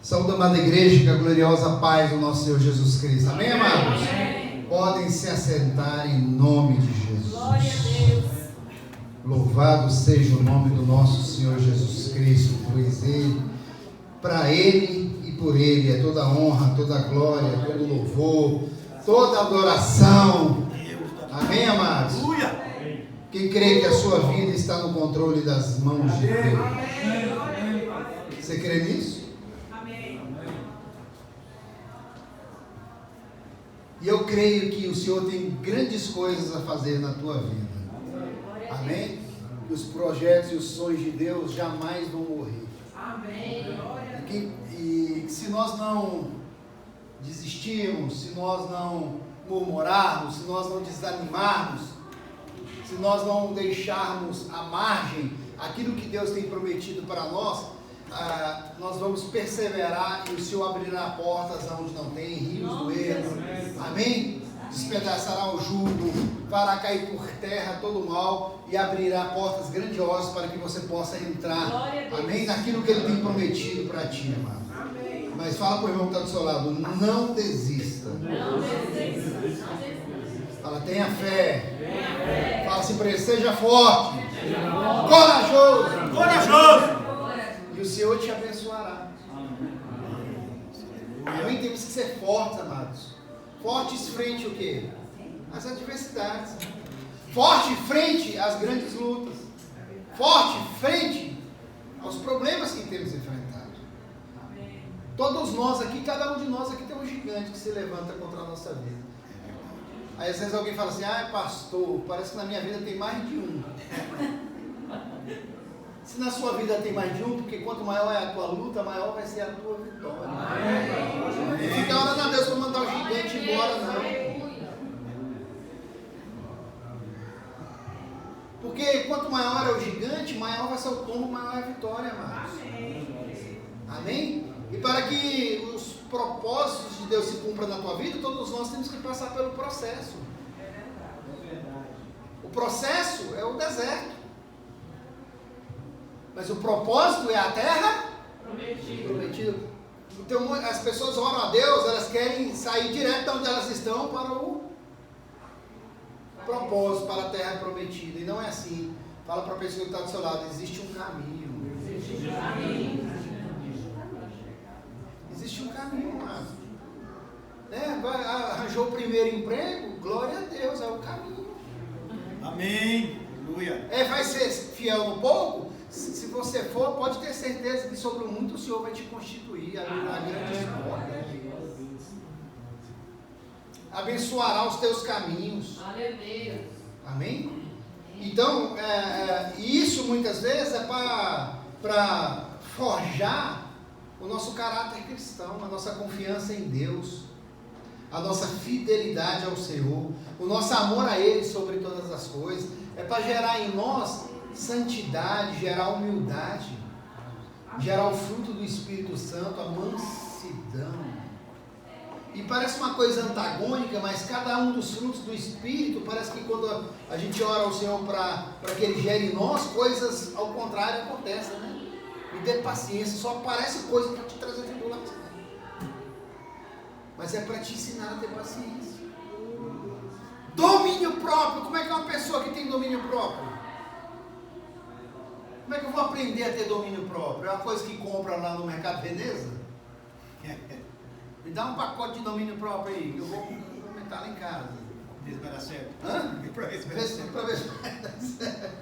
Saúde, amada igreja, que a gloriosa paz do nosso Senhor Jesus Cristo. Amém, amados? Amém. Podem se assentar em nome de Jesus. Glória a Deus. Louvado seja o nome do nosso Senhor Jesus Cristo, pois Ele, para Ele e por Ele é toda honra, toda glória, todo louvor, toda adoração. Amém, amados? Quem crê que a sua vida está no controle das mãos de Deus? Você crê nisso? E eu creio que o Senhor tem grandes coisas a fazer na tua vida. Amém? Que os projetos e os sonhos de Deus jamais vão morrer. Amém. E se nós não desistirmos, se nós não murmurarmos, se nós não desanimarmos, se nós não deixarmos à margem aquilo que Deus tem prometido para nós, nós vamos perseverar e o Senhor abrirá portas onde não tem, rios do erro. Amém? Despedaçará o jugo, fará cair por terra todo o mal e abrirá portas grandiosas para que você possa entrar. Amém? Naquilo que Ele tem prometido para ti, amado. Amém. Mas fala para o irmão que está do seu lado, não desista. Não desista. Fala, tenha fé. Fala assim para ele, seja forte. Corajoso. E o Senhor te abençoará. Amém? Temos que ser fortes, amados. Fortes frente o quê? Às adversidades. Forte frente às grandes lutas. Forte frente aos problemas que temos enfrentado. Todos nós aqui, cada um de nós aqui tem um gigante que se levanta contra a nossa vida. Aí às vezes alguém fala assim, pastor, parece que na minha vida tem mais de um. Se na sua vida tem mais de um, porque quanto maior é a tua luta, maior vai ser a tua vitória. Não fica orando a Deus para mandar o gigante embora, não. Porque quanto maior é o gigante, maior vai ser o tombo, maior é a vitória, amados. Amém? E para que os propósitos de Deus se cumpram na tua vida, todos nós temos que passar pelo processo. O processo é o deserto. Mas o propósito é a terra prometida. Então as pessoas oram a Deus, elas querem sair direto de onde elas estão para o propósito, para a terra prometida. E não é assim. Fala para a pessoa que está do seu lado, existe um caminho. Existe um caminho, amado. Né? Arranjou o primeiro emprego, glória a Deus, é o caminho. Amém. Aleluia. Vai ser fiel no pouco? Se você for, pode ter certeza que sobre o muito o Senhor vai te constituir a grande história. Abençoará os teus caminhos. Aleluia. Amém? Então, isso muitas vezes é para forjar o nosso caráter cristão, a nossa confiança em Deus, a nossa fidelidade ao Senhor, o nosso amor a Ele sobre todas as coisas. É para gerar em nós santidade, gerar humildade, gerar o fruto do Espírito Santo, a mansidão. E parece uma coisa antagônica, mas cada um dos frutos do Espírito, parece que quando a gente ora ao Senhor para que Ele gere em nós, coisas ao contrário acontecem, né? Me dê paciência, só aparece coisa para te trazer tribulação. Mas é para te ensinar a ter paciência. Domínio próprio. Como é que é uma pessoa que tem domínio próprio? Como é que eu vou aprender a ter domínio próprio? É uma coisa que compra lá no Mercado Veneza? Me dá um pacote de domínio próprio aí, que eu vou implementar lá em casa. Vê se vai dar certo. Hã? Pra ver se vai dar certo. Pra ver se vai dar certo.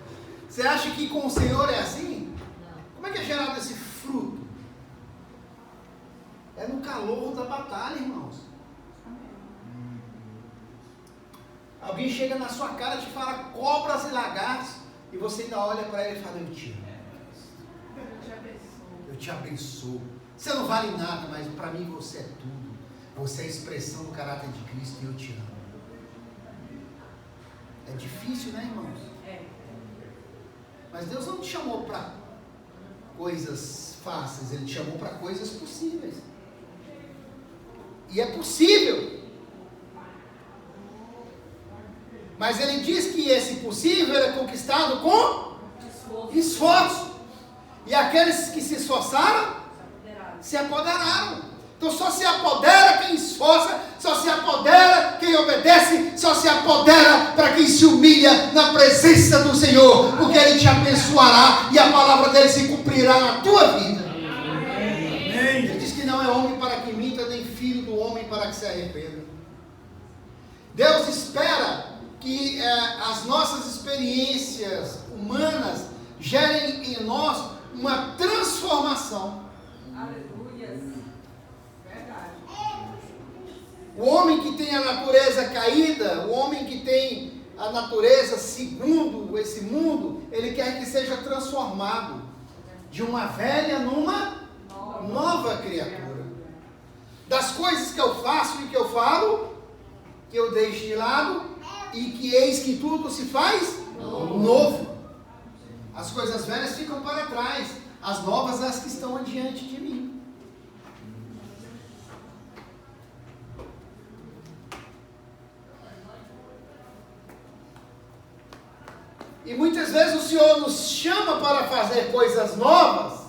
Você acha que com o Senhor é assim? Como é que é gerado esse fruto? É no calor da batalha, irmãos. Alguém chega na sua cara e te fala cobras e lagartos, e você ainda olha para ele e fala, eu te amo. Eu te abençoo. Você não vale nada, mas para mim você é tudo. Você é a expressão do caráter de Cristo e eu te amo. É difícil, né, irmãos? Mas Deus não te chamou para coisas fáceis, Ele te chamou para coisas possíveis. E é possível. Mas Ele diz que esse possível é conquistado com esforço. E aqueles que se esforçaram se apoderaram. Então só se apodera quem esforça, só se apodera quem obedece, só se apodera para quem se humilha na presença do Senhor, porque Ele te abençoará e a palavra dele se cumprirá na tua vida. Ele diz que não é homem para que minta, nem filho do homem para que se arrependa. Deus espera que as nossas experiências humanas gerem em nós uma transformação. Aleluia. Verdade. O homem que tem a natureza caída, o homem que tem a natureza segundo esse mundo, ele quer que seja transformado de uma velha numa nova criatura. Das coisas que eu faço e que eu falo, que eu deixo de lado, e que eis que tudo se faz novo. As coisas velhas ficam para trás, as novas as que estão adiante de mim. E muitas vezes o Senhor nos chama para fazer coisas novas,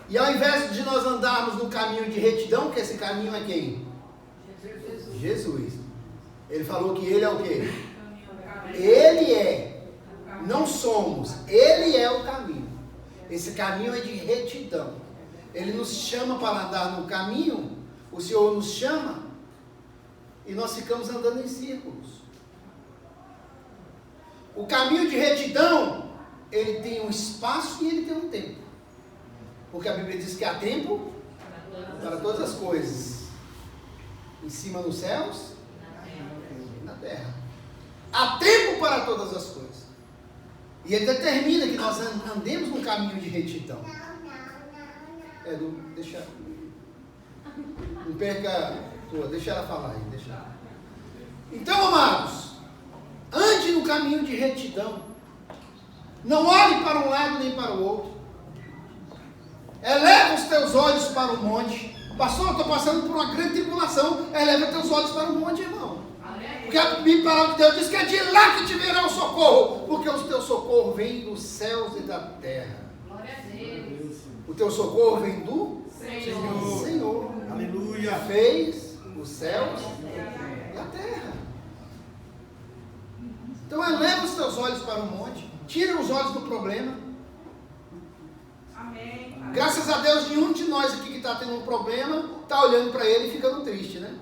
e ao invés de nós andarmos no caminho de retidão, que esse caminho é quem? Jesus. Ele falou que Ele é o quê? Ele é. Não somos. Ele é o caminho. Esse caminho é de retidão. Ele nos chama para andar no caminho. O Senhor nos chama e nós ficamos andando em círculos. O caminho de retidão, ele tem um espaço e ele tem um tempo. Porque a Bíblia diz que há tempo para todas as coisas. Em cima nos céus e na terra. Há tempo para todas as coisas. E ele determina que nós andemos num caminho de retidão. Deixa. Não perca. Deixa ela falar aí. Deixa. Então, amados, ande no caminho de retidão. Não olhe para um lado nem para o outro. Eleva os teus olhos para o monte. Pastor, eu estou passando por uma grande tribulação. Eleva teus olhos para o monte, irmão. Porque a palavra de Deus diz que é de lá que te virá o socorro. Porque o teu socorro vem dos céus e da terra. Glória a Deus. O teu socorro vem do Senhor. Aleluia. Fez os céus e a terra. Então eleva os teus olhos para o monte. Tira os olhos do problema. Amém. Graças a Deus, nenhum de nós aqui que está tendo um problema está olhando para ele e ficando triste, né?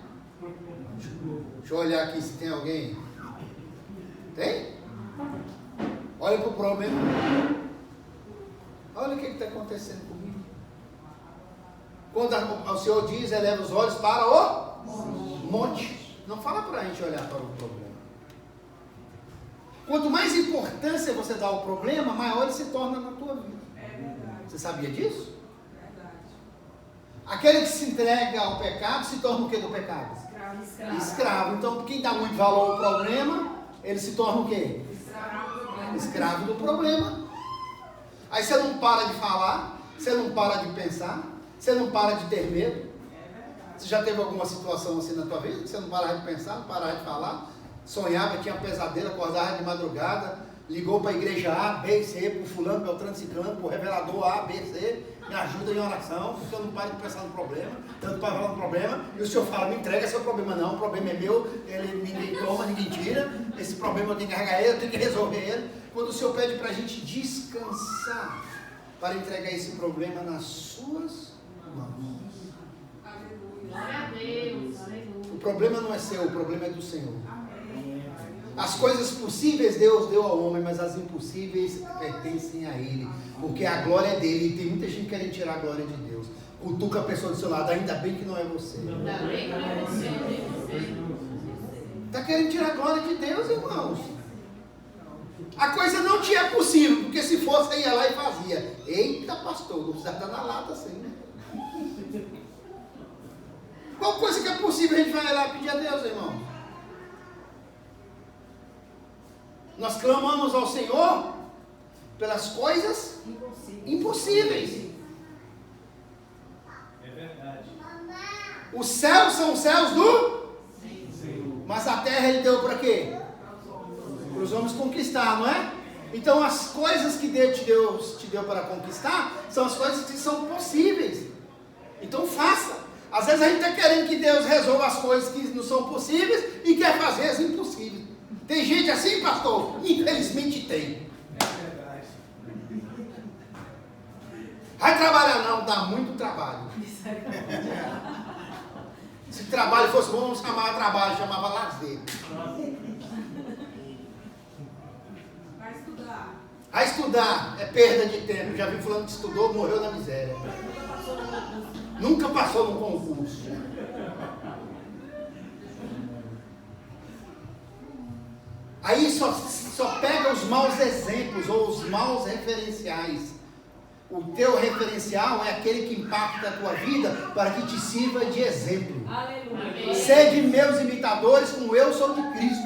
Deixa eu olhar aqui se tem alguém. Tem? Olha para o problema. Olha o que está acontecendo comigo. Quando o Senhor diz, eleva os olhos para o monte. Não fala para a gente olhar para o problema. Quanto mais importância você dá ao problema, maior ele se torna na tua vida. Você sabia disso? Aquele que se entrega ao pecado se torna o que do pecado? Escravo. Então, quem dá muito valor ao problema, ele se torna o quê? Escravo do problema. Aí você não para de falar, você não para de pensar, você não para de ter medo. Você já teve alguma situação assim na tua vida? Você não parava de pensar, não parava de falar, sonhava, tinha pesadelo, acordava de madrugada, ligou para a igreja A, B, C, para o fulano, Beltrano, Ciclano, para o revelador A, B, C, me ajuda em oração, porque eu não paro de pensar no problema, tanto para falar no problema, e o Senhor fala, me entrega seu problema. Não, o problema é meu, ninguém toma, ninguém tira, esse problema eu tenho que carregar ele, eu tenho que resolver ele. Quando o Senhor pede para a gente descansar, para entregar esse problema nas suas mãos. Glória a Deus. Aleluia. O problema não é seu, o problema é do Senhor. As coisas possíveis Deus deu ao homem, mas as impossíveis pertencem a Ele, porque a glória é dele. E tem muita gente querendo tirar a glória de Deus. Cutuca a pessoa do seu lado, ainda bem que não é você. Ainda bem que não é você. Está querendo tirar a glória de Deus, irmãos. A coisa não te é possível, porque se fosse, você ia lá e fazia. Eita, pastor, não precisa estar na lata assim, né? Qual coisa que é possível a gente vai lá pedir a Deus, irmão? Nós clamamos ao Senhor pelas coisas impossíveis. É verdade. Os céus são os céus do Senhor. Mas a terra Ele deu para quê? Para os homens conquistar, não é? Então as coisas que Deus te deu para conquistar são as coisas que são possíveis. Às vezes a gente está querendo que Deus resolva as coisas que não são possíveis e quer fazer as impossíveis. Tem gente assim, pastor? Infelizmente tem. Vai trabalhar não, dá muito trabalho. Se trabalho fosse bom, não chamava trabalho, chamava lazer. Vai estudar é perda de tempo. Já vi fulano que estudou, morreu na miséria. Nunca passou no concurso. Aí só pega os maus exemplos ou os maus referenciais. O teu referencial é aquele que impacta a tua vida para que te sirva de exemplo. Aleluia. Sede meus imitadores como eu sou de Cristo.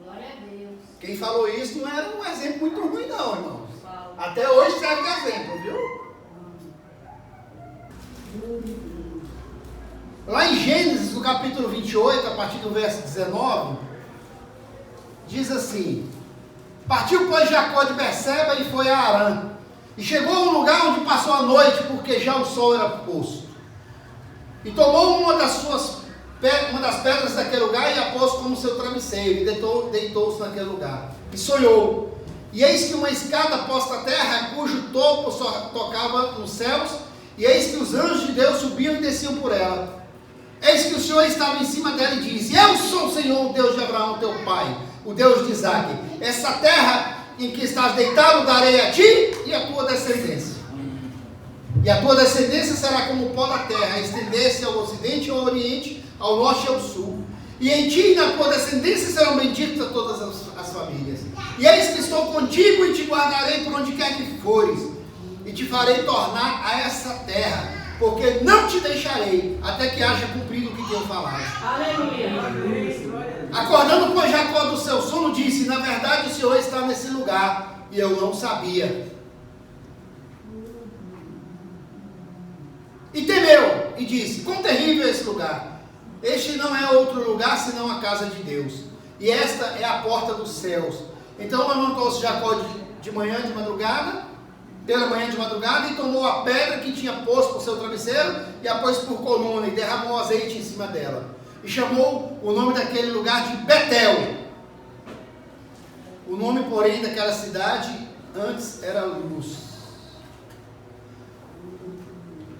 Glória a Deus. Quem falou isso não era um exemplo muito ruim não, irmãos. Até hoje serve de exemplo, viu? Lá em Gênesis, no capítulo 28, a partir do verso 19, diz assim: partiu, pois, Jacó de Berseba e foi a Harã. E chegou a um lugar onde passou a noite, porque já o sol era posto. E tomou uma das pedras daquele lugar e a pôs como seu travesseiro, e deitou-se naquele lugar. E sonhou. E eis que uma escada posta à terra, cujo topo só tocava nos céus, e eis que os anjos de Deus subiam e desciam por ela. Eis que o Senhor estava em cima dela e disse: eu sou o Senhor, o Deus de Abraão, teu pai, o Deus de Isaque. Essa terra em que estás deitado darei a ti e a tua descendência. E a tua descendência será como o pó da terra, a estender-se ao ocidente e ao oriente, ao norte e ao sul. E em ti e na tua descendência serão benditas todas as famílias. E eis que estou contigo e te guardarei por onde quer que fores, e te farei tornar a essa terra, porque não te deixarei até que haja cumprido o que tenho falado. Aleluia. Acordando, pois, Jacó do seu sono, disse: na verdade o Senhor está nesse lugar, e eu não sabia. E temeu, e disse: quão terrível é esse lugar! Este não é outro lugar senão a casa de Deus, e esta é a porta dos céus. Então levantou-se Jacó de manhã, de madrugada, pela manhã de madrugada, e tomou a pedra que tinha posto por seu travesseiro, e a pôs por coluna, e derramou azeite em cima dela. E chamou o nome daquele lugar de Betel. O nome, porém, daquela cidade antes era Luz.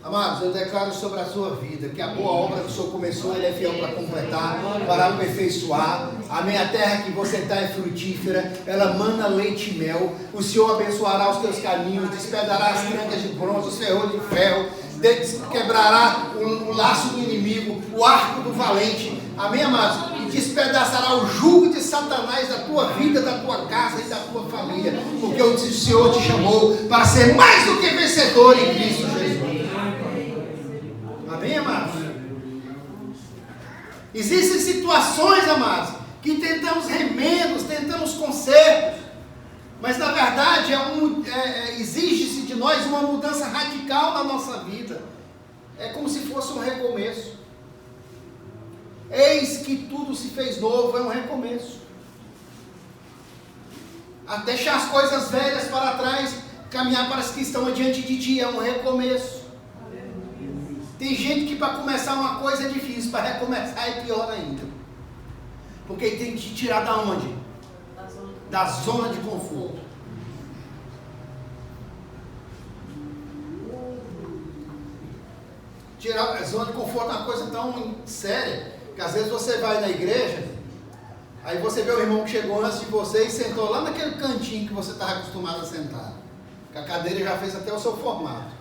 Amados, eu declaro sobre a sua vida que a boa obra que o Senhor começou, Ele é fiel para completar, para aperfeiçoar. A minha terra que você está é frutífera, ela mana leite e mel. O Senhor abençoará os teus caminhos, despedará as trancas de bronze, os ferros de ferro, quebrará o laço do inimigo, o arco do valente. Amém, amados? E despedaçará o jugo de Satanás da tua vida, da tua casa e da tua família, porque o Senhor te chamou para ser mais do que vencedor em Cristo Jesus. Amém, amados? Existem situações, amados, que tentamos remendos, tentamos consertos, mas na verdade exige-se de nós uma mudança radical na nossa vida. É como se fosse um recomeço. Eis que tudo se fez novo, é um recomeço. A deixar as coisas velhas para trás, caminhar para as que estão adiante de ti, é um recomeço. Tem gente que para começar uma coisa é difícil, para recomeçar é pior ainda. Porque tem que te tirar da onde? Da zona de conforto. Tirar a zona de conforto é uma coisa tão séria, que às vezes você vai na igreja, aí você vê o irmão que chegou antes de você e sentou lá naquele cantinho que você estava acostumado a sentar. Que a cadeira já fez até o seu formato.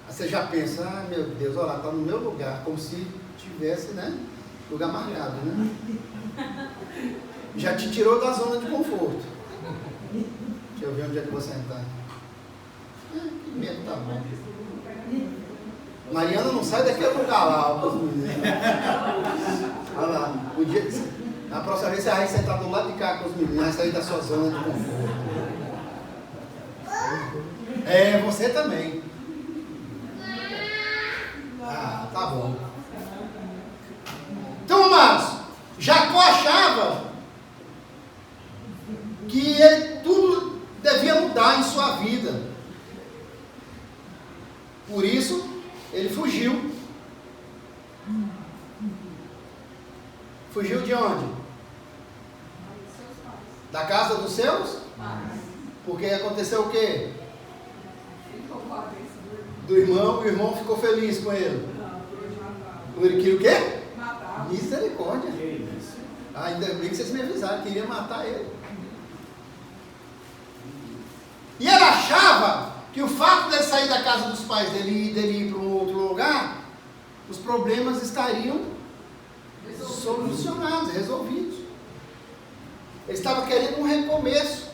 Você já pensa: ah, meu Deus, olha lá, está no meu lugar, como se tivesse, né, lugar marcado, né? Já te tirou da zona de conforto. Deixa eu ver onde é que eu vou sentar. Que medo, tá bom. Mariana não sai daquele lugar lá, ó, olha lá, na próxima vez você vai sentar do lado de cá com os meninos, vai sair da sua zona de conforto. É, você também. Ah, tá bom. Então, amados, Jacó achava que tudo devia mudar em sua vida. Por isso, ele fugiu. Fugiu de onde? Da casa dos seus? Porque aconteceu o quê? Do irmão, o irmão ficou feliz com ele. Ele queria o quê? Misericórdia. Ainda bem que vocês me avisaram, queria matar ele. E ele achava que o fato dele sair da casa dos pais dele e dele ir para um outro lugar, os problemas estariam solucionados, resolvidos. Ele estava querendo um recomeço.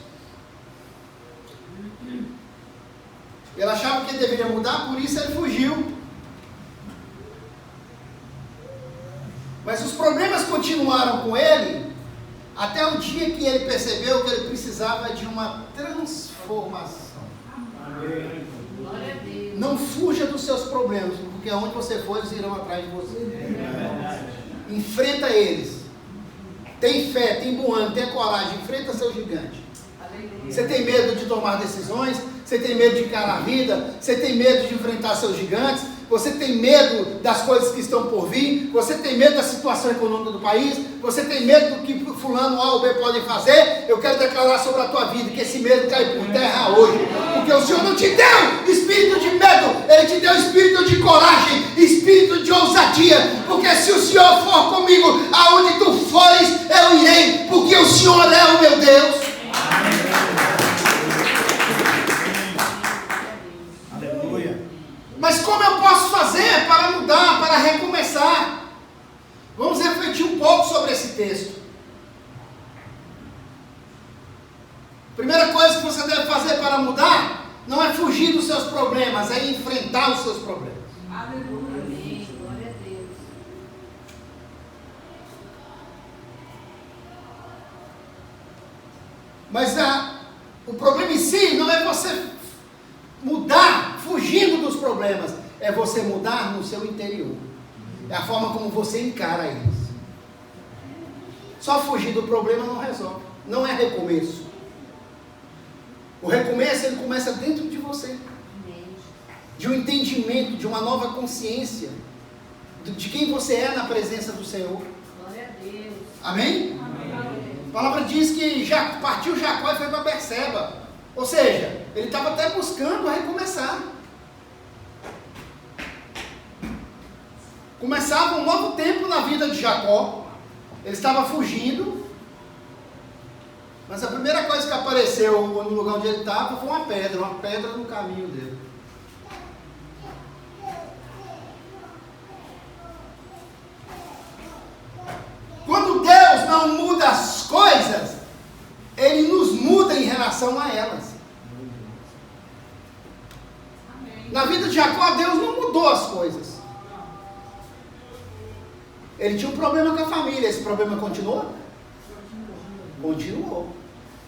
Ele achava que ele deveria mudar, por isso ele fugiu. Mas os problemas continuaram com ele até o dia que ele percebeu que ele precisava de uma transformação. Glória a Deus. Não fuja dos seus problemas, porque aonde você for, eles irão atrás de você. Enfrenta eles. Tem fé, tem bom ânimo, tem coragem, enfrenta seu gigante. Você tem medo de tomar decisões? Você tem medo de encarar a vida? Você tem medo de enfrentar seus gigantes? Você tem medo das coisas que estão por vir? Você tem medo da situação econômica do país? Você tem medo do que fulano A ou B podem fazer? Eu quero declarar sobre a tua vida que esse medo cai por terra hoje. Porque o Senhor não te deu espírito de medo, Ele te deu espírito de coragem, espírito de ousadia. Porque se o Senhor for comigo, aonde tu fores, eu irei. Porque o Senhor é o meu Deus. Mas como eu posso fazer para mudar, para recomeçar? Vamos refletir um pouco sobre esse texto. Primeira coisa que você deve fazer para mudar, não é fugir dos seus problemas, é enfrentar os seus problemas. Aleluia. Amém. Glória a Deus. Mas o problema em si não é você mudar fugindo dos problemas, é você mudar no seu interior. É a forma como você encara eles. Só fugir do problema não resolve, não é recomeço. O recomeço, ele começa dentro de você, de um entendimento, de uma nova consciência de quem você é na presença do Senhor. Glória a Deus. Amém? A palavra diz que já partiu Jacó e foi para Berseba. Ou seja, ele estava até buscando recomeçar. Começava um novo tempo na vida de Jacó. Ele estava fugindo. Mas a primeira coisa que apareceu no lugar onde ele estava foi uma pedra no caminho dele. Quando Deus não muda as coisas, Ele nos muda em relação a elas. Na vida de Jacó, Deus não mudou as coisas. Ele tinha um problema com a família. Esse problema continuou? Continuou.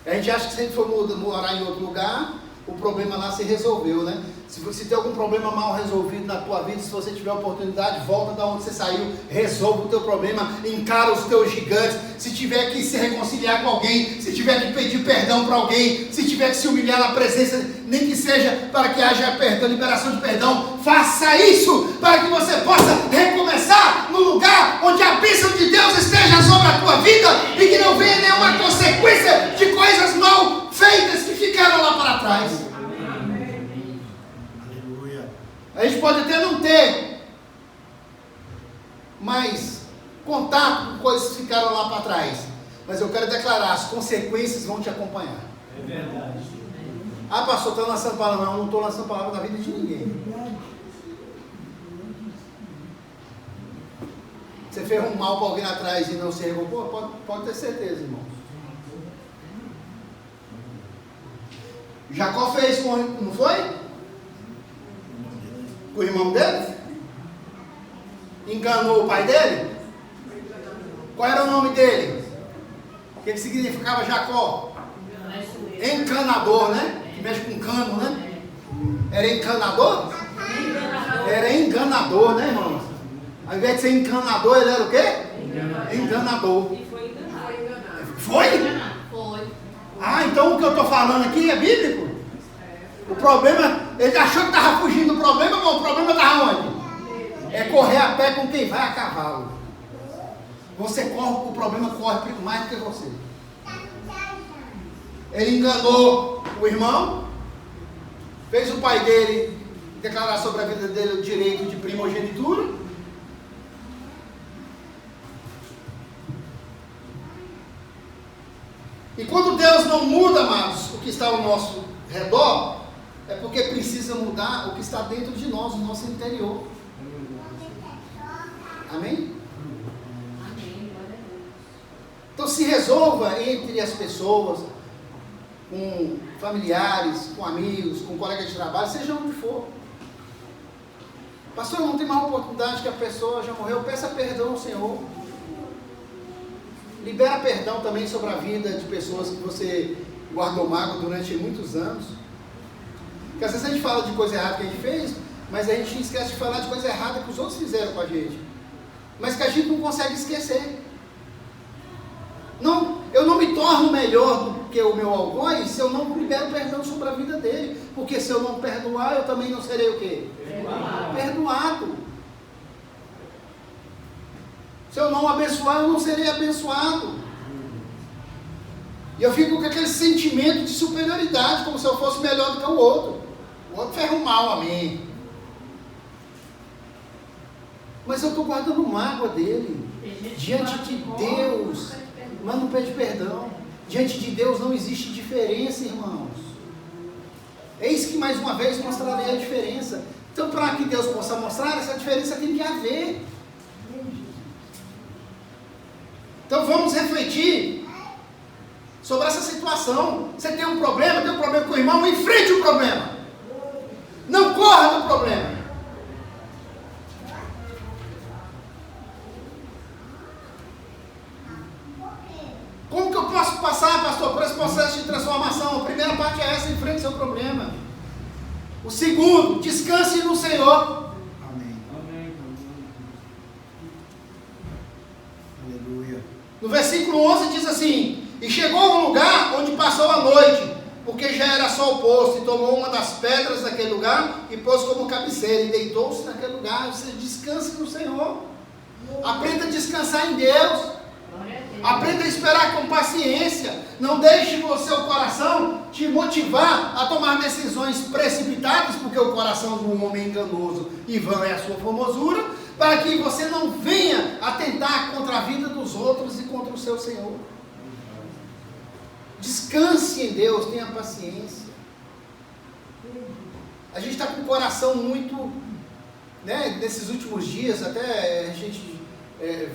A gente acha que se a gente for morar em outro lugar, o problema lá se resolveu, né? Se tem algum problema mal resolvido na tua vida, se você tiver oportunidade, volta da onde você saiu, resolva o teu problema, encara os teus gigantes. Se tiver que se reconciliar com alguém, se tiver que pedir perdão para alguém, se tiver que se humilhar na presença, nem que seja para que haja perdão, liberação de perdão, faça isso para que você possa recomeçar no lugar onde a bênção de Deus esteja sobre a tua vida e que não venha nenhuma consequência de coisas mal feitas que ficaram lá para trás. A gente pode até não ter mais contato com coisas que ficaram lá para trás, mas eu quero declarar, as consequências vão te acompanhar. É verdade. Ah, pastor, estou lançando palavra. Não estou lançando palavra na vida de ninguém. Você fez um mal para alguém atrás e não se recuperou? Pode ter certeza, irmão. Jacó fez com, não foi? Com o irmão dele? Enganou o pai dele? Qual era o nome dele? O que significava Jacó? Encanador, né? Que mexe com cano, né? Era encanador? Era enganador, né, irmãos? Ao invés de ser encanador, ele era o quê? Enganador. E foi enganado. Foi? Foi. Ah, então o que eu estou falando aqui é bíblico? O problema, ele achou que estava fugindo do problema, irmão, o problema está onde? É correr a pé com quem vai a cavalo. Você corre, o problema corre mais do que você. Ele enganou o irmão, fez o pai dele declarar sobre a vida dele o direito de primogenitura. E quando Deus não muda, amados, o que está ao nosso redor, é porque precisa mudar o que está dentro de nós, o nosso interior. Amém? Amém, glória a Deus. Então se resolva entre as pessoas, com familiares, com amigos, com colegas de trabalho, seja onde for. Pastor, não tem mais oportunidade que a pessoa já morreu, peça perdão ao Senhor. Libera perdão também sobre a vida de pessoas que você guardou mágoa durante muitos anos. Porque às vezes a gente fala de coisa errada que a gente fez, mas a gente esquece de falar de coisa errada que os outros fizeram com a gente. Mas que a gente não consegue esquecer. Não, eu não me torno melhor do que o meu algoz se eu não libero perdão sobre a vida dele. Porque se eu não perdoar, eu também não serei o quê? Perdoado. Se eu não abençoar, eu não serei abençoado. E eu fico com aquele sentimento de superioridade, como se eu fosse melhor do que o outro. O outro fez um mal a mim. Mas eu estou guardando mágoa dele. Diante de Deus, mas não pede perdão. Diante de Deus não existe diferença, irmãos. Eis que mais uma vez mostrarei a diferença. Então, para que Deus possa mostrar, essa diferença tem que haver. Então vamos refletir sobre essa situação. Você tem um problema com o irmão, enfrente o problema. Não corra do problema. Como que eu posso passar, pastor, por esse processo de transformação? A primeira parte é essa, enfrente seu problema. O segundo, descanse no Senhor. No versículo 11 diz assim: e chegou a um lugar onde passou a noite, porque já era sol posto, e tomou uma das pedras daquele lugar e pôs como cabeceira, e deitou-se naquele lugar. Você descanse no Senhor. Aprenda a descansar em Deus. Aprenda a esperar com paciência. Não deixe o seu coração te motivar a tomar decisões precipitadas, porque o coração do homem é enganoso e vã é a sua formosura, para que você não venha atentar contra a vida dos outros e contra o seu Senhor. Descanse em Deus, tenha paciência. A gente está com o coração muito, nesses últimos dias, até a gente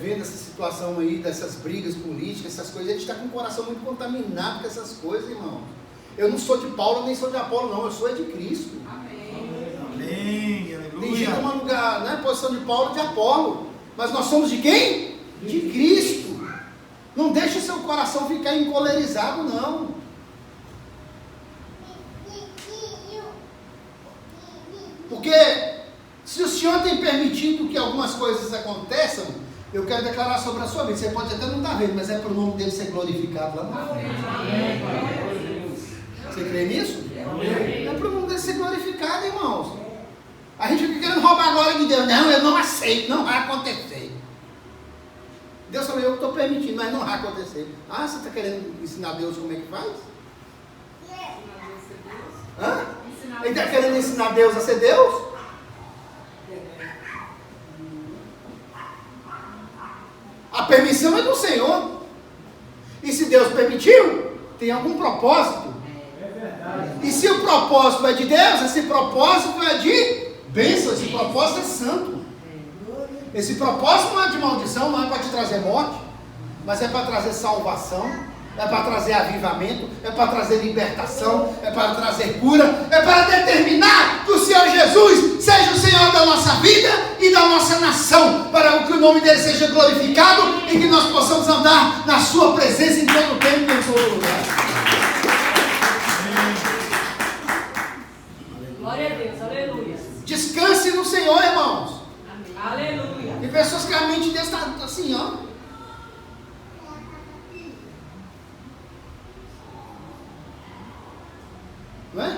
vendo essa situação aí, dessas brigas políticas, essas coisas, a gente está com o coração muito contaminado com essas coisas, irmão. Eu não sou de Paulo, nem sou de Apolo, não, eu sou de Cristo. Amém. Tem gente que lugar, na posição de Paulo e de Apolo, mas nós somos de quem? De Cristo. Não deixe o seu coração ficar encolerizado, não. Porque se o Senhor tem permitido que algumas coisas aconteçam, eu quero declarar sobre a sua vida. Você pode até não estar vendo, mas é para o nome dele ser glorificado lá na frente. Você crê nisso? É para o nome dele ser glorificado, irmãos. A gente fica querendo roubar a glória de Deus. Não, eu não aceito, não vai acontecer. Deus falou, eu estou permitindo, mas não vai acontecer. Ah, você está querendo ensinar a Deus como é que faz? Hã? Ele está querendo ensinar Deus a ser Deus? A permissão é do Senhor. E se Deus permitiu, tem algum propósito. E se o propósito é de Deus, esse propósito é de bênção, esse propósito é santo. Esse propósito não é de maldição, não é para te trazer morte, mas é para trazer salvação, é para trazer avivamento, é para trazer libertação, é para trazer cura, é para determinar que o Senhor Jesus seja o Senhor da nossa vida e da nossa nação, para que o nome dele seja glorificado e que nós possamos andar na sua presença em todo o tempo e em todo lugar. Glória a Deus, aleluia. Descanse no Senhor, irmãos. Amém. Aleluia. E pessoas que a mente deles está assim, ó. Não é?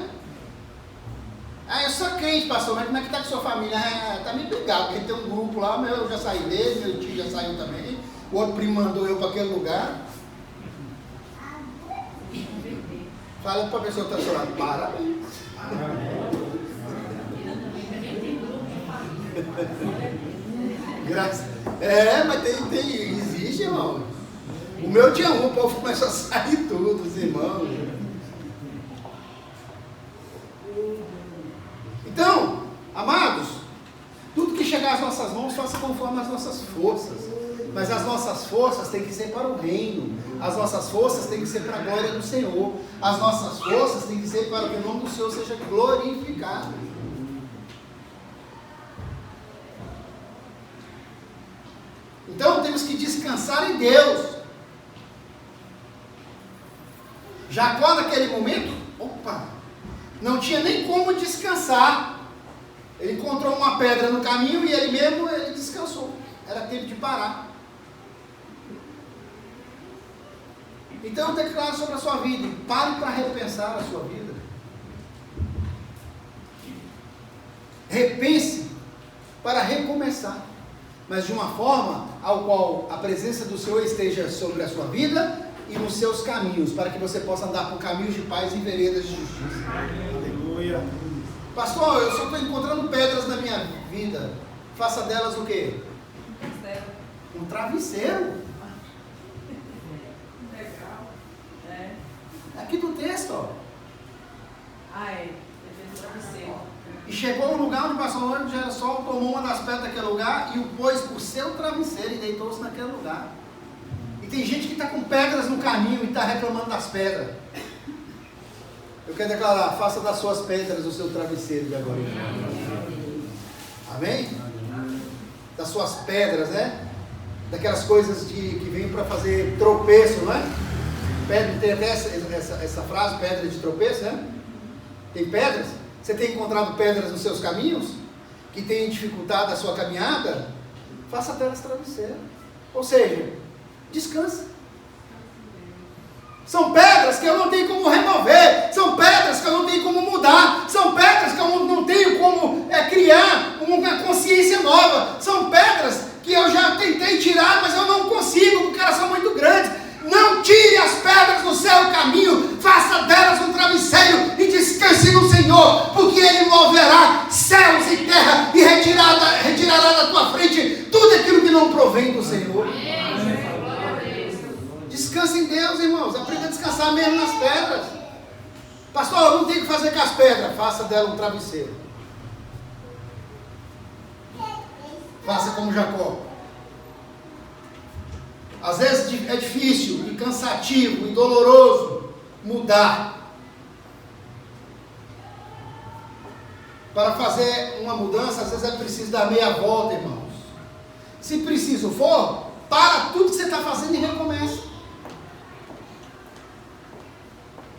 Ah, eu sou crente, pastor, mas como é que está com sua família? Está meio brigado, porque tem um grupo lá, eu já saí dele, meu tio já saiu também, o outro primo mandou eu para aquele lugar. Fala para a pessoa que está do seu lado, parabéns. Graças. Mas existe, irmão. O meu tinha o povo começou a sair tudo, os irmãos. Então, amados, tudo que chegar às nossas mãos, faça conforme as nossas forças. Mas as nossas forças têm que ser para o reino. As nossas forças têm que ser para a glória do Senhor. As nossas forças têm que ser para que o nome do Senhor seja glorificado. Então temos que descansar em Deus. Jacó naquele momento, não tinha nem como descansar. Ele encontrou uma pedra no caminho e ele descansou. Era tempo de parar. Então eu declaro sobre a sua vida, pare para repensar a sua vida. Repense para recomeçar, mas de uma forma ao qual a presença do Senhor esteja sobre a sua vida e nos seus caminhos, para que você possa andar por caminhos de paz e veredas de justiça. Aleluia. Pastor, eu só estou encontrando pedras na minha vida. Faça delas o quê? Um travesseiro. Legal. Aqui do texto, ó. Travesseiro. E chegou no lugar onde passou o ônibus, já era sol, tomou uma das pedras daquele lugar e o pôs por seu travesseiro e deitou-se naquele lugar. E tem gente que está com pedras no caminho e está reclamando das pedras. Eu quero declarar, faça das suas pedras o seu travesseiro de agora. Amém? Das suas pedras, né? Daquelas coisas que vêm para fazer tropeço, não é? Pedra, tem até essa frase, pedra de tropeço, né? Tem pedras? Você tem encontrado pedras nos seus caminhos? Que tem dificultado a sua caminhada? Faça delas travesseiro. Ou seja, descanse. São pedras que eu não tenho como remover. São pedras que eu não tenho como mudar. São pedras que eu não tenho como criar uma consciência nova. São pedras que eu já tentei tirar, mas eu não consigo, porque elas são muito grandes. Não tire as pedras do seu caminho, faça delas um travesseiro e descanse no Senhor, porque Ele moverá céus e terra e retirará da tua frente tudo aquilo que não provém do Senhor. Descanse em Deus, irmãos, aprenda a descansar mesmo nas pedras. Pastor, eu não tenho o que fazer com as pedras, faça dela um travesseiro. Faça como Jacó. Às vezes é difícil e cansativo e doloroso mudar. Para fazer uma mudança, às vezes é preciso dar meia volta, irmãos. Se preciso for, para tudo que você está fazendo e recomeça.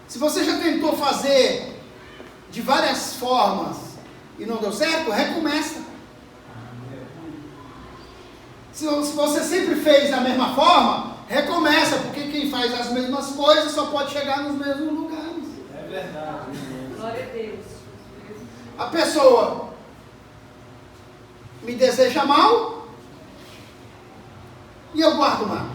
Se você já tentou fazer de várias formas e não deu certo, recomeça. Se você sempre fez da mesma forma, recomeça, porque quem faz as mesmas coisas só pode chegar nos mesmos lugares. É verdade. Glória a Deus. A pessoa me deseja mal e eu guardo mal.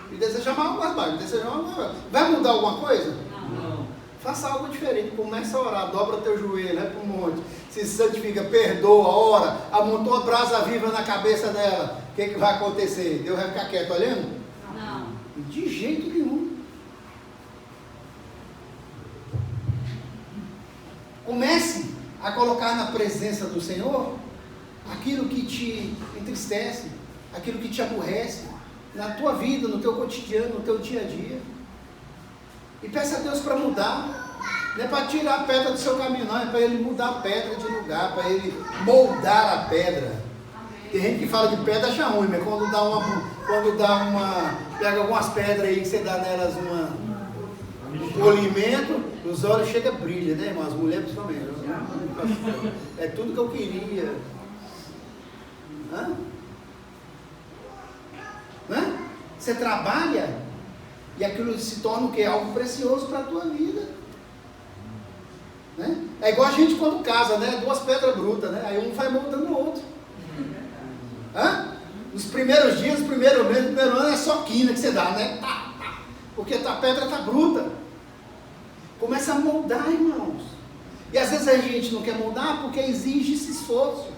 Me deseja mal, eu guardo mal. Me deseja mal, eu guardo mal. Vai mudar alguma coisa? Não. Faça algo diferente, começa a orar, dobra teu joelho, vai para o monte, se santifica, perdoa, ora, amontou a brasa viva na cabeça dela. O que vai acontecer? Deus vai ficar quieto olhando? Não. De jeito nenhum. Comece a colocar na presença do Senhor aquilo que te entristece, aquilo que te aborrece, na tua vida, no teu cotidiano, no teu dia a dia. E peça a Deus para mudar. Não é para tirar a pedra do seu caminho, não. É para Ele mudar a pedra de lugar, para Ele moldar a pedra. Tem gente que fala de pedra acha ruim, mas quando pega algumas pedras aí que você dá nelas um polimento, os olhos chegam a brilhar, né, irmão? As mulheres principalmente. É tudo que eu queria. Você trabalha e aquilo se torna o quê? Algo precioso para a tua vida. Né? É igual a gente quando casa, né? Duas pedras brutas, né? Aí um vai moldando o outro. Nos primeiros dias, no primeiro mês, no primeiro ano é só quina que você dá, né? Porque a pedra está bruta. Começa a moldar, irmãos. E às vezes a gente não quer moldar porque exige esse esforço.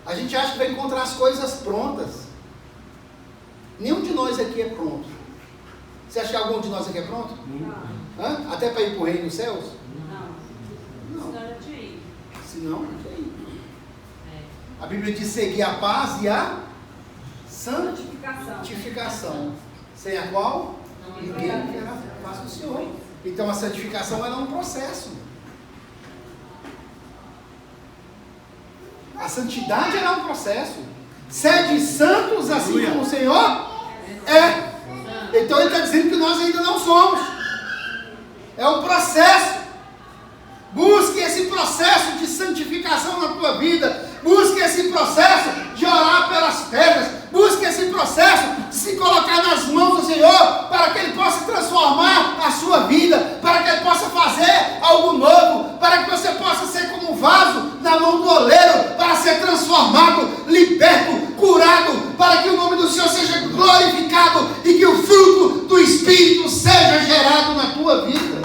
A gente acha que vai encontrar as coisas prontas. Nenhum de nós aqui é pronto. Você acha que algum de nós aqui é pronto? Não. Até para ir para o reino dos céus? Não. Senão eu tinha ido. Se não, não quer ir. A Bíblia diz seguir a paz e a santificação. Sem a qual ninguém verá a paz do Senhor. Então a santificação ela é um processo. A santidade ela é um processo. Sede santos assim como o Senhor é. Então ele está dizendo que nós ainda não somos. É um processo. Busque esse processo de santificação na tua vida. Busque esse processo de orar pelas pedras. Busque esse processo de se colocar nas mãos do Senhor para que Ele possa transformar a sua vida, para que Ele possa fazer algo novo, para que você possa ser como um vaso na mão do oleiro, para ser transformado, liberto, curado, para que o nome do Senhor seja glorificado e que o fruto do Espírito seja gerado na tua vida.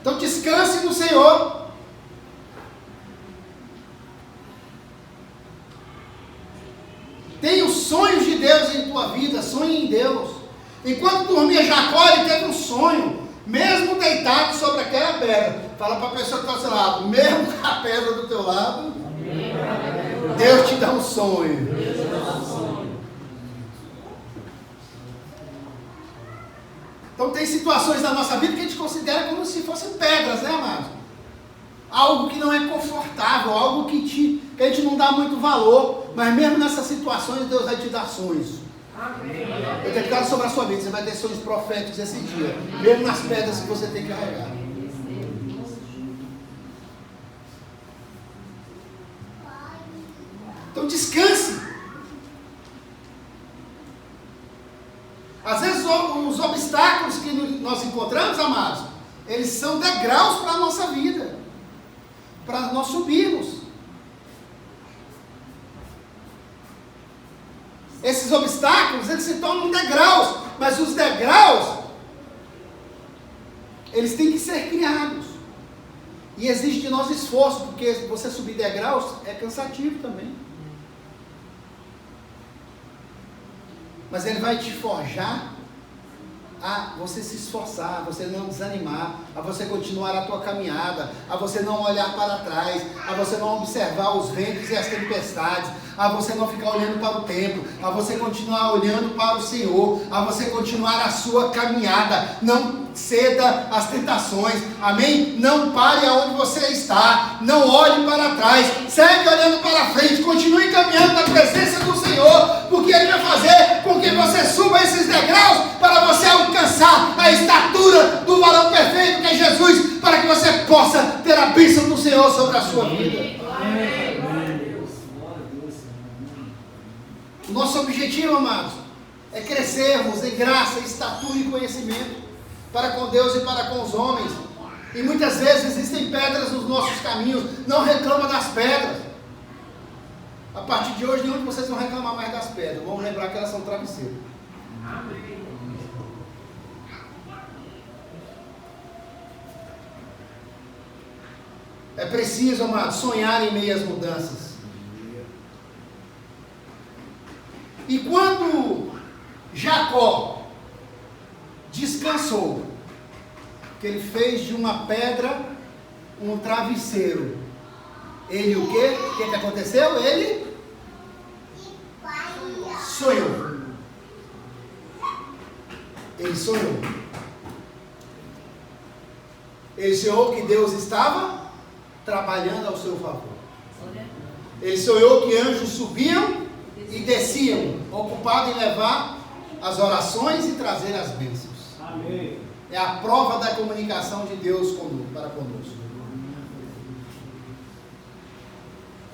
Então descanse no Senhor. Tenha os sonhos de Deus em tua vida. Sonhe em Deus. Enquanto dormia Jacó, ele teve um sonho. Mesmo deitado sobre aquela pedra. Fala para a pessoa que está ao seu lado. Mesmo com a pedra do teu lado, Deus te dá um sonho. Então tem situações na nossa vida que a gente considera como se fossem pedras, né, amados? Algo que não é confortável, algo que a gente não dá muito valor, mas mesmo nessas situações Deus vai te dar sonhos. Amém. Eu declaro sobre a sua vida, você vai ter sonhos proféticos esse dia, mesmo nas pedras que você tem que carregar. Então descanse. Às vezes os obstáculos que nós encontramos, amados, eles são degraus para a nossa vida, para nós subirmos. Esses obstáculos, eles se tornam degraus, mas os degraus, eles têm que ser criados. E exige de nós esforço, porque você subir degraus é cansativo também. Mas ele vai te forjar a você se esforçar, a você não desanimar, a você continuar a tua caminhada, a você não olhar para trás, a você não observar os ventos e as tempestades, a você não ficar olhando para o tempo, a você continuar olhando para o Senhor, a você continuar a sua caminhada, não ceda às tentações, amém? Não pare aonde você está, não olhe para trás, segue olhando para frente, continue caminhando na presença do Senhor, porque Ele vai fazer com que você suba esses degraus para você alcançar a estatura do varão perfeito que é Jesus, para que você possa ter a bênção do Senhor sobre a sua vida. O nosso objetivo, amados, é crescermos em graça, estatura e conhecimento para com Deus e para com os homens. E muitas vezes existem pedras nos nossos caminhos. Não reclama das pedras. A partir de hoje, nenhum de vocês vão reclamar mais das pedras. Vamos lembrar que elas são travesseiro. Amém. É preciso, amados, sonhar em meio às mudanças. E quando Jacó descansou, que ele fez de uma pedra um travesseiro, ele o quê? O que aconteceu? Ele sonhou. Ele sonhou. Ele sonhou que Deus estava trabalhando ao seu favor. Ele sonhou que anjos subiam e desciam, ocupados em levar as orações e trazer as bênçãos. Amém. É a prova da comunicação de Deus para conosco.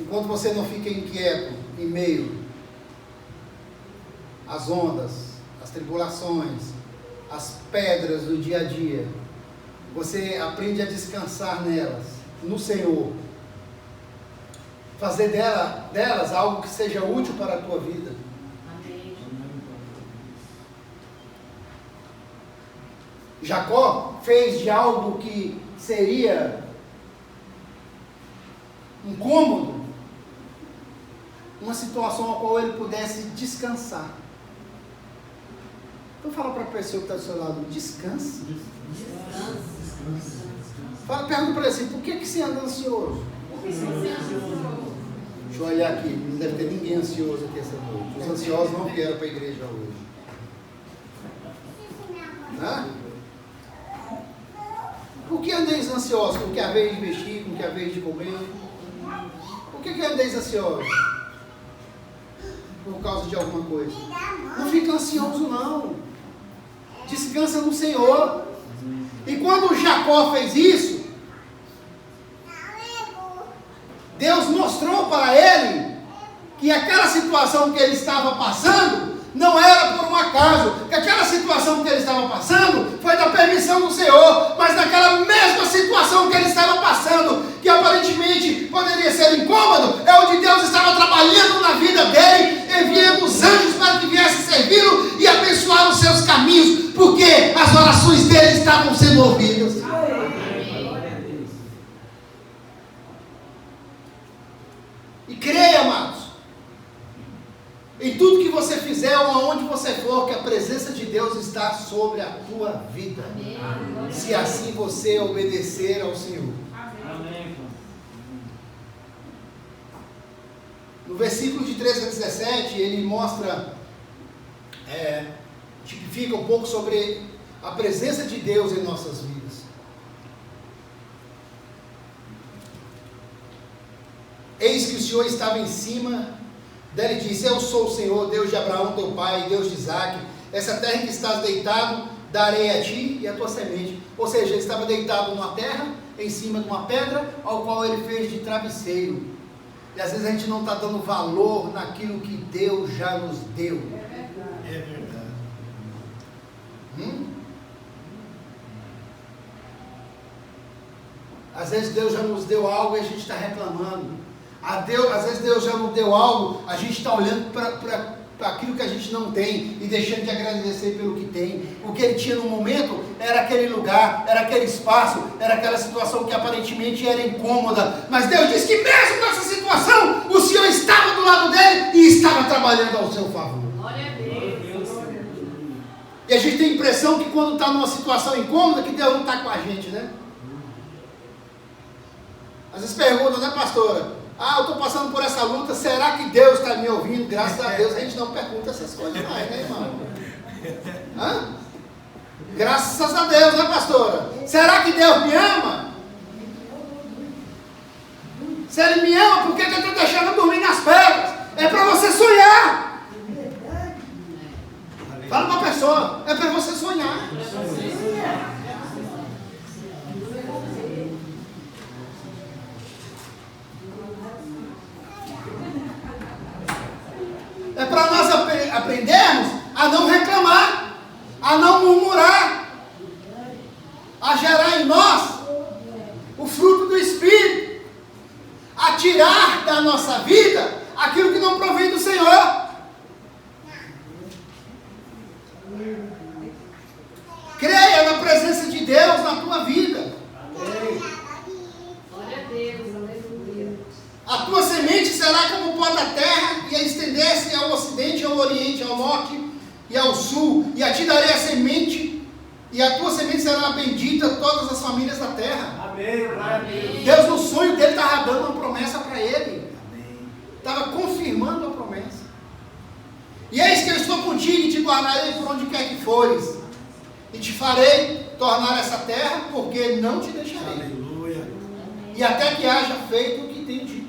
Enquanto você não fica inquieto em meio às ondas, às as tribulações, as pedras do dia a dia, você aprende a descansar nelas, no Senhor. Fazer delas algo que seja útil para a tua vida. Amém. Jacó fez de algo que seria incômodo uma situação a qual ele pudesse descansar. Então fala para a pessoa que está do seu lado, descanse. Pergunta para ele assim, por que você anda ansioso? Deixa eu olhar aqui, não deve ter ninguém ansioso aqui essa noite. Os ansiosos não vieram para a igreja hoje. Hã? Por que andeis ansiosos? Com que a vez de vestir, com que a vez de comer? Por que andeis ansiosos? Por causa de alguma coisa. Não fica ansioso não. Descansa no Senhor. E quando Jacó fez isso, Deus mostrou para ele que aquela situação que ele estava passando não era por um acaso, que aquela situação que ele estava passando foi da permissão do Senhor, mas naquela mesma situação que ele estava passando, que aparentemente poderia ser incômodo, é onde Deus estava trabalhando na vida dele, enviando os anjos para que viessem servi-lo e abençoar os seus caminhos, porque as orações dele estavam sendo ouvidas. E creia, amados, em tudo que você fizer ou aonde você for, que a presença de Deus está sobre a tua vida. Amém. Se assim você obedecer ao Senhor. Amém. No versículo de 13 a 17, ele mostra, tipifica um pouco sobre a presença de Deus em nossas vidas. Eis que o Senhor estava em cima dele, disse: eu sou o Senhor, Deus de Abraão, teu pai, Deus de Isaque. Essa terra em que estás deitado, darei a ti e a tua semente. Ou seja, ele estava deitado numa terra, em cima de uma pedra, ao qual ele fez de travesseiro. E às vezes a gente não está dando valor naquilo que Deus já nos deu. É verdade. Às vezes Deus já nos deu algo e a gente está reclamando. Às vezes Deus já nos deu algo, a gente está olhando para aquilo que a gente não tem e deixando de agradecer pelo que tem. O que ele tinha no momento era aquele lugar, era aquele espaço, era aquela situação que aparentemente era incômoda. Mas Deus disse que mesmo nessa situação, o Senhor estava do lado dele e estava trabalhando ao seu favor. Glória a Deus. E a gente tem a impressão que quando está numa situação incômoda, que Deus não está com a gente, né? Às vezes perguntam, né, pastora? Eu estou passando por essa luta, será que Deus está me ouvindo? Graças a Deus a gente não pergunta essas coisas mais, né, irmão? Graças a Deus, né, pastora? Será que Deus me ama? Se Ele me ama, por que eu estou deixando eu dormir nas pedras? É para você sonhar. Fala para a pessoa, é para você sonhar. É para nós aprendermos a não reclamar, a não murmurar, a gerar em nós o fruto do Espírito, a tirar da nossa vida aquilo que não provém do Senhor. Creia na presença de Deus na tua vida. Glória a Deus, aleluia. A tua semente será como o pó da terra, e a estender-se ao ocidente, ao oriente, ao norte e ao sul. E a ti darei a semente, e a tua semente será bendita todas as famílias da terra. Amém. Amém. Deus, no sonho dele, estava dando uma promessa para ele. Estava confirmando a promessa. E eis que eu estou contigo e te guardarei por onde quer que fores. E te farei tornar essa terra, porque não te deixarei. Aleluia. E até que haja feito o que tenho dito.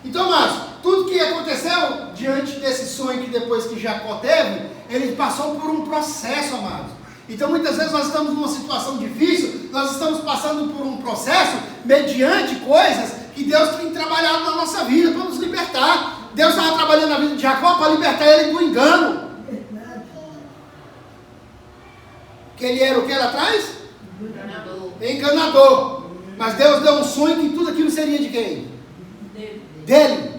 Então, amados, tudo que aconteceu diante desse sonho que depois que Jacó teve, ele passou por um processo, amados. Então, muitas vezes nós estamos numa situação difícil, nós estamos passando por um processo mediante coisas que Deus tem trabalhado na nossa vida para nos libertar. Deus estava trabalhando na vida de Jacó para libertar ele do engano. Que ele era o que lá atrás? Enganador. Enganador. Mas Deus deu um sonho que tudo aquilo seria de quem? Dele.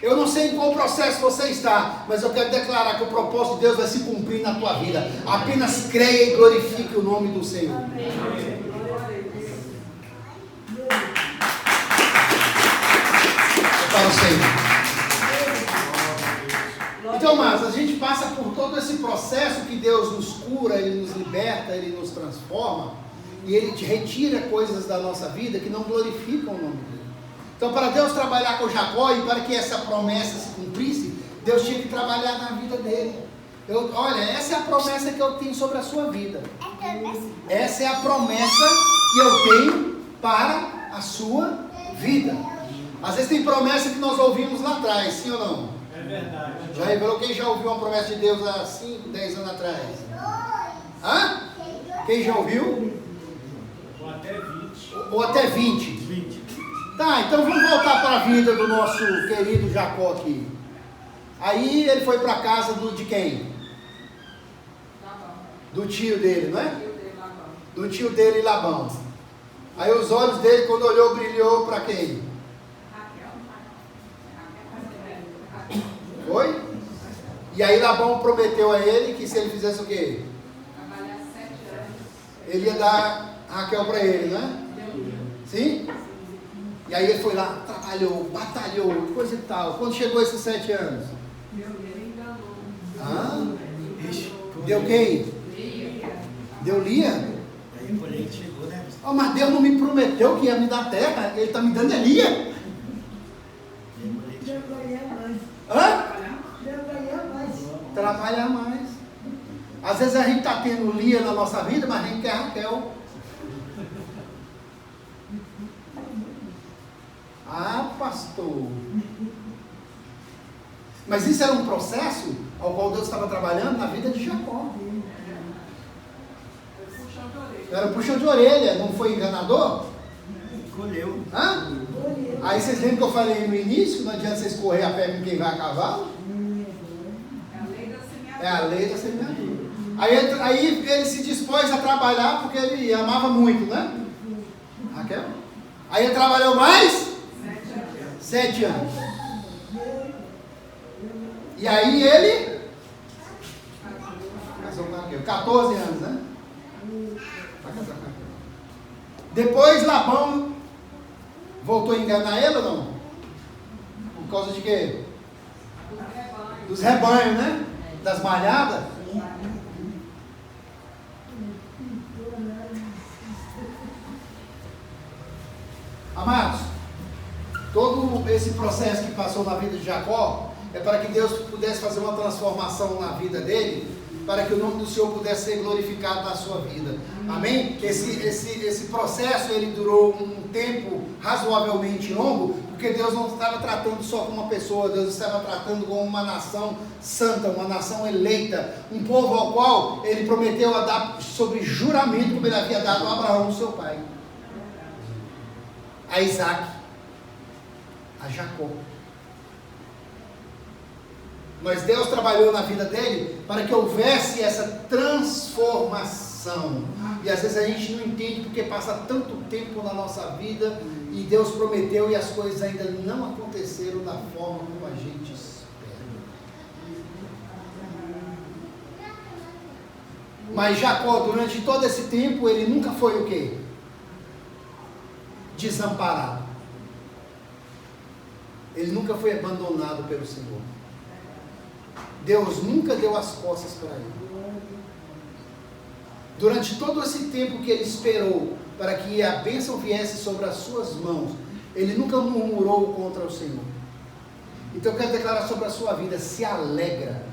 Eu não sei em qual processo você está, mas eu quero declarar que o propósito de Deus vai se cumprir na tua vida. Apenas creia e glorifique o nome do Senhor. Para o Senhor. Então, mas a gente passa por todo esse processo que Deus nos cura, Ele nos liberta, Ele nos transforma, e Ele te retira coisas da nossa vida que não glorificam o nome dEle. Então, para Deus trabalhar com Jacó e para que essa promessa se cumprisse, Deus tinha que trabalhar na vida dele. Olha, essa é a promessa que eu tenho sobre a sua vida. Essa é a promessa que eu tenho para a sua vida. Às vezes tem promessa que nós ouvimos lá atrás, sim ou não? É verdade. Já revelou quem já ouviu uma promessa de Deus há 5, 10 anos atrás? Hã? Quem já ouviu? Ou até 20. Ou até 20. 20. Tá, então vamos voltar para a vida do nosso querido Jacó aqui. Aí ele foi para a casa de quem? Do tio dele, não é? Do tio dele, Labão. Aí os olhos dele, quando olhou, brilhou para quem? Foi? E aí Labão prometeu a ele que se ele fizesse o quê? Ele ia dar Raquel para ele, né? Sim? E aí ele foi lá, trabalhou, batalhou, coisa e tal. Quando chegou esses 7 anos? Ah? Deu quem? Deu Lia? Aí por aí chegou, né? Oh, mas Deus não me prometeu que ia me dar terra, Ele está me dando Lia. Hã? Trabalhar mais. Às vezes a gente está tendo Lia na nossa vida, mas a gente quer Raquel. Ah, pastor. Mas isso era um processo ao qual Deus estava trabalhando na vida de Jacó. Era um puxão de orelha, não foi enganador? Colheu. Hã? Aí vocês lembram que eu falei no início, que não adianta vocês correr a pé com quem vai a cavalo? É a lei da semeadura. Aí ele se dispôs a trabalhar porque ele amava muito, né? Raquel? Aí ele trabalhou mais? 7 anos. E aí ele casou com Raquel. 14 anos, né? Vai casar com Raquel. Depois Labão voltou a enganar ele ou não? Por causa de quê? Dos rebanhos, né? Das malhadas. Amados, todo esse processo que passou na vida de Jacó é para que Deus pudesse fazer uma transformação na vida dele, para que o nome do Senhor pudesse ser glorificado na sua vida. Amém? Esse processo ele durou um tempo razoavelmente longo, porque Deus não estava tratando só com uma pessoa, Deus estava tratando com uma nação santa, uma nação eleita, um povo ao qual ele prometeu a dar sobre juramento, como ele havia dado a Abraão, seu pai, a Isaac, a Jacó. Mas Deus trabalhou na vida dele para que houvesse essa transformação. E às vezes a gente não entende porque passa tanto tempo na nossa vida e Deus prometeu e as coisas ainda não aconteceram da forma como a gente espera. Mas Jacó, durante todo esse tempo, ele nunca foi o quê? Desamparado. Ele nunca foi abandonado pelo Senhor. Deus nunca deu as costas para ele. Durante todo esse tempo que ele esperou para que a bênção viesse sobre as suas mãos, ele nunca murmurou contra o Senhor. Então eu quero declarar sobre a sua vida: se alegra,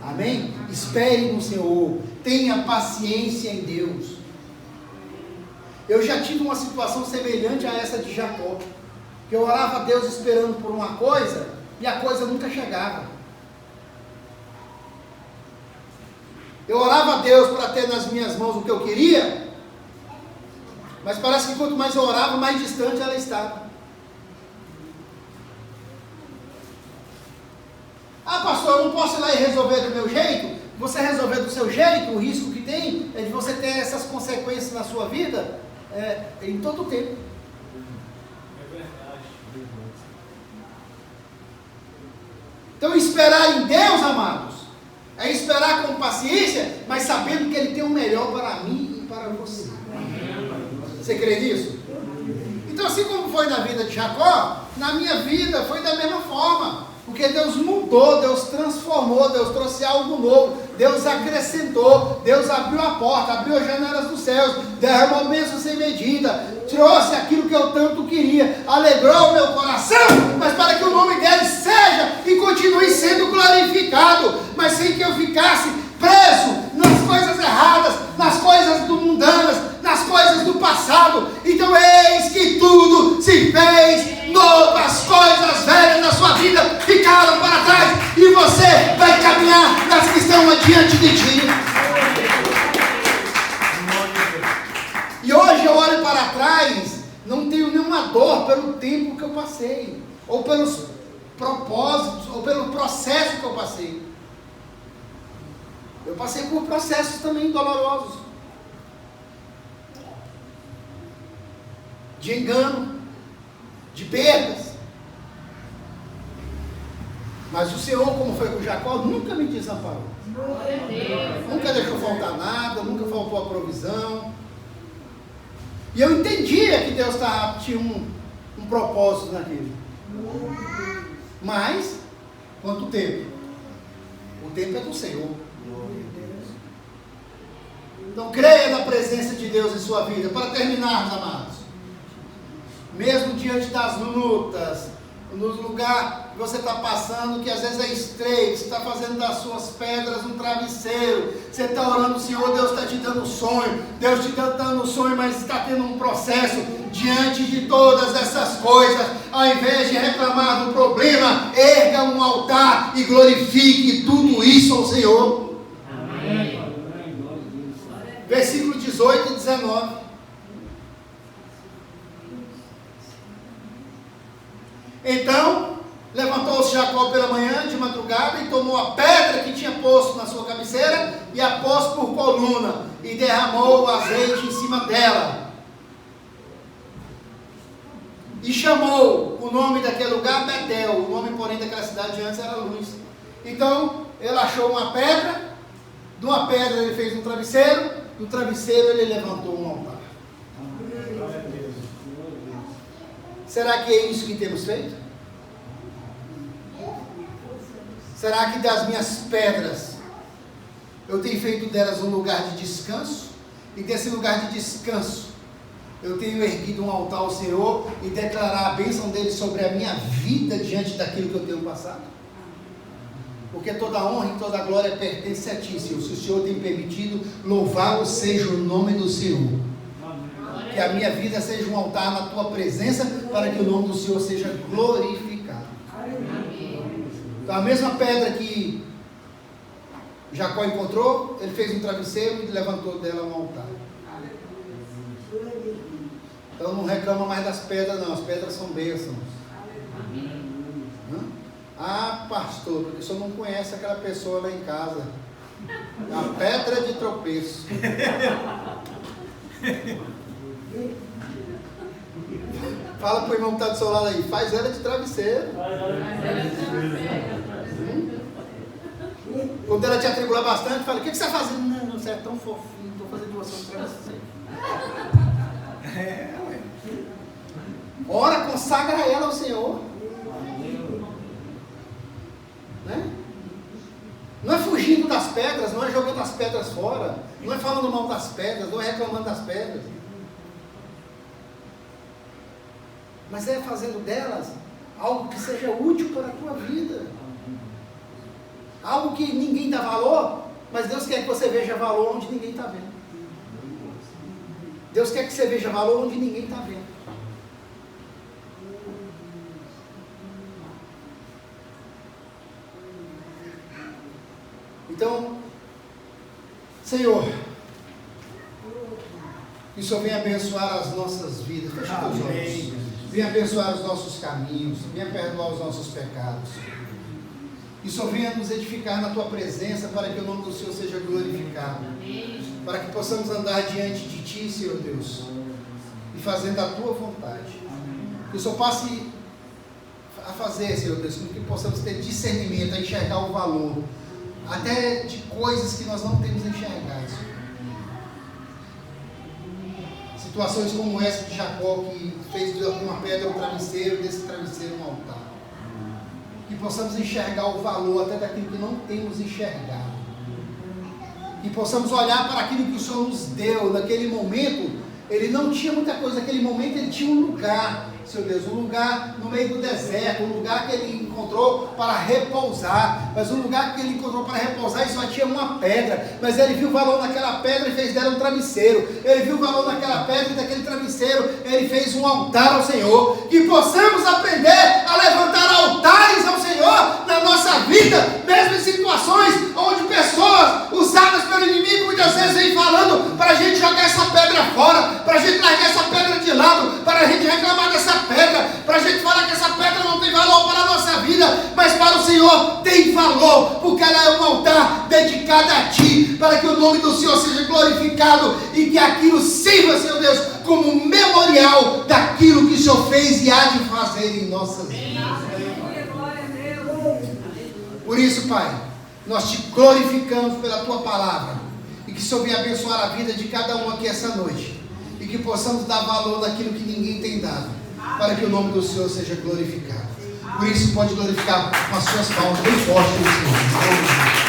amém? Espere no Senhor, tenha paciência em Deus. Eu já tive uma situação semelhante a essa de Jacó, que eu orava a Deus esperando por uma coisa e a coisa nunca chegava. Eu orava a Deus para ter nas minhas mãos o que eu queria, mas parece que quanto mais eu orava, mais distante ela estava. Ah, pastor, eu não posso ir lá e resolver do meu jeito? você resolver do seu jeito, o risco que tem é de você ter essas consequências na sua vida em todo o tempo. É verdade. Então, esperar em Deus, amados, é esperar com paciência, mas sabendo que Ele tem o melhor para mim e para você. Você crê nisso? Então, assim como foi na vida de Jacó, na minha vida foi da mesma forma. Porque Deus mudou, Deus transformou, Deus trouxe algo novo, Deus acrescentou, Deus abriu a porta, abriu as janelas dos céus, derramou bênçãos sem medida, trouxe aquilo que eu tanto queria, alegrou o meu coração, mas para que o nome dele seja e continue sendo glorificado, mas sem que eu ficasse preso nas coisas erradas, nas coisas mundanas, nas coisas do passado. Então eis que tudo se fez novo, as coisas velhas da sua vida ficaram para trás e você vai caminhar nas que estão adiante de ti. E hoje eu olho para trás, não tenho nenhuma dor pelo tempo que eu passei, ou pelos propósitos, ou pelo processo que eu passei. Eu passei por processos também dolorosos, de engano, de perdas. Mas o Senhor, como foi com Jacó, nunca me desamparou. Nunca deixou faltar nada, nunca faltou a provisão. E eu entendia que Deus tinha um propósito naquilo. Mas, quanto tempo? O tempo é do Senhor. Então creia na presença de Deus em sua vida. Para terminarmos, amados, mesmo diante das lutas, no lugar que você está passando, que às vezes é estreito, você está fazendo das suas pedras um travesseiro, você está orando ao Senhor, Deus está te dando sonho, Deus te está dando sonho, mas está tendo um processo. Diante de todas essas coisas, ao invés de reclamar do problema, erga um altar e glorifique tudo isso ao Senhor. Amém. Versículo 18 e 19. Então, levantou-se Jacó pela manhã, de madrugada, e tomou a pedra que tinha posto na sua cabeceira, e a pôs por coluna, e derramou o azeite em cima dela. E chamou o nome daquele lugar Betel, o nome, porém, daquela cidade antes era Luz. Então, ele achou uma pedra, de uma pedra ele fez um travesseiro, do travesseiro ele levantou um altar. Será que é isso que temos feito? Será que das minhas pedras eu tenho feito delas um lugar de descanso? E desse lugar de descanso eu tenho erguido um altar ao Senhor e declarar a bênção dele sobre a minha vida diante daquilo que eu tenho passado? Porque toda honra e toda glória pertence a ti, Senhor. Se o Senhor tem permitido, louvado seja o nome do Senhor. Que a minha vida seja um altar na tua presença, para que o nome do Senhor seja glorificado. Então, a mesma pedra que Jacó encontrou, ele fez um travesseiro e levantou dela um altar. Então não reclama mais das pedras, não. As pedras são bênçãos. Ah, pastor, porque o senhor não conhece aquela pessoa lá em casa. A pedra de tropeço. Fala para o irmão que está do seu lado aí, faz ela de travesseiro. Quando ela te atribular bastante, fala, o que você está fazendo? Não, você é tão fofinho, estou fazendo de você um travesseiro. Ora, consagra ela ao Senhor. Né? Não é fugindo das pedras, não é jogando as pedras fora, não é falando mal das pedras, não é reclamando das pedras, mas é fazendo delas algo que seja útil para a tua vida, algo que ninguém dá valor, mas Deus quer que você veja valor onde ninguém está vendo. Deus quer que você veja valor onde ninguém está vendo. Então, Senhor, que o Senhor venha abençoar as nossas vidas. Fecha os teus olhos. Venha abençoar os nossos caminhos. Venha perdoar os nossos pecados. Que o Senhor venha nos edificar na tua presença, para que o nome do Senhor seja glorificado. Amém. Para que possamos andar diante de ti, Senhor Deus, e fazendo a tua vontade. Que o Senhor passe a fazer, Senhor Deus, que possamos ter discernimento, a enxergar o valor, até de coisas que nós não temos enxergado, Senhor. Situações como essa de Jacó, que fez de uma pedra um travesseiro, desse travesseiro um altar. Que possamos enxergar o valor até daquilo que não temos enxergado. Que possamos olhar para aquilo que o Senhor nos deu naquele momento. Ele não tinha muita coisa, naquele momento ele tinha um lugar, Senhor Deus, um lugar no meio do deserto, um lugar que ele encontrou para repousar, mas um lugar que ele encontrou para repousar e só tinha uma pedra, mas ele viu o valor naquela pedra e fez dela um travesseiro, ele viu o valor naquela pedra e daquele travesseiro ele fez um altar ao Senhor. Que possamos aprender a levantar altares ao Senhor na nossa vida, mesmo em situações onde pessoas usadas pelo inimigo muitas vezes vêm falando para a gente jogar essa pedra fora, para a gente largar essa pedra de lado, para a gente reclamar dessa pedra, para a gente falar que essa pedra não tem valor para a nossa vida, mas para o Senhor tem valor, porque ela é um altar dedicado a Ti, para que o nome do Senhor seja glorificado e que aquilo sirva, Senhor Deus, como um memorial daquilo que o Senhor fez e há de fazer em nossas vidas. Por isso, Pai, nós Te glorificamos pela Tua palavra e que o Senhor venha abençoar a vida de cada um aqui essa noite. E que possamos dar valor naquilo que ninguém tem dado, para que o nome do Senhor seja glorificado. Por isso, pode glorificar com as suas palmas bem fortes, Senhor.